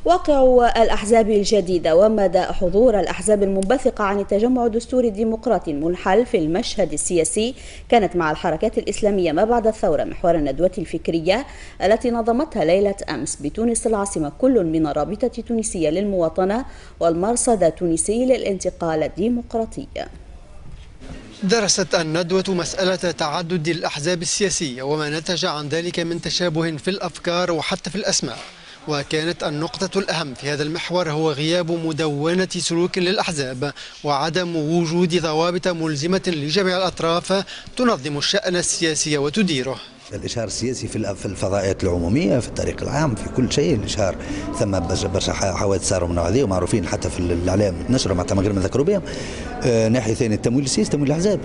واقع الأحزاب الجديدة ومدى حضور الأحزاب المنبثقة عن التجمع الدستوري الديمقراطي المنحل في المشهد السياسي كانت مع الحركات الإسلامية ما بعد الثورة محور الندوة الفكرية التي نظمتها ليلة أمس بتونس العاصمة كل من الرابطة التونسية للمواطنة والمرصد التونسي للانتقال الديمقراطي. درست الندوة مسألة تعدد الأحزاب السياسية وما نتج عن ذلك من تشابه في الأفكار وحتى في الأسماء، وكانت النقطة الأهم في هذا المحور هو غياب مدونة سلوك للأحزاب وعدم وجود ضوابط ملزمة لجميع الأطراف تنظم الشأن السياسي وتديره. الإشهار السياسي في الفضائيات العمومية في الطريق العام في كل شيء الإشهار، ثم برشا حوادث صاروا من هذه ومعروفين حتى في الإعلام نشروا معناتها من غير ما نذكروا بهم. ناحية ثانية التمويل السياسي تمويل الأحزاب.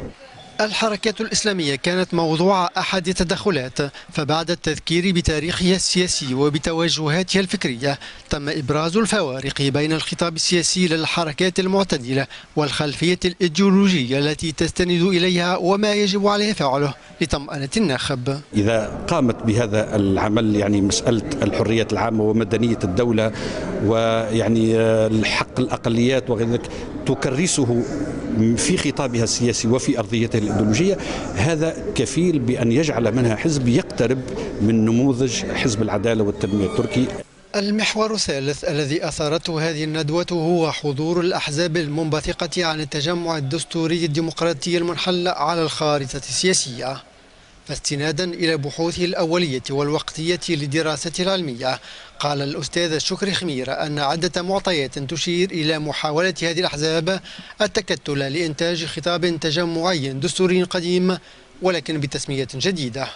الحركات الإسلامية كانت موضوع أحد التدخلات، فبعد التذكير بتاريخها السياسي وبتوجهاتها الفكرية تم إبراز الفوارق بين الخطاب السياسي للحركات المعتدلة والخلفية الإيديولوجية التي تستند إليها وما يجب عليها فعله لطمأنة الناخب. إذا قامت بهذا العمل يعني مسألة الحريات العامة ومدنية الدولة ويعني الحق الأقليات وغير ذلك تكرسه في خطابها السياسي وفي أرضيتها الإيديولوجية، هذا كفيل بأن يجعل منها حزب يقترب من نموذج حزب العدالة والتنمية التركي. المحور الثالث الذي أثارته هذه الندوة هو حضور الأحزاب المنبثقة عن التجمع الدستوري الديمقراطي المنحل على الخارطة السياسية. فاستنادا إلى بحوثه الأولية والوقتية لدراسته العلمية، قال الأستاذ شكري خميرة أن عدة معطيات تشير إلى محاولة هذه الأحزاب التكتل لإنتاج خطاب تجمعي دستوري قديم ولكن بتسمية جديدة.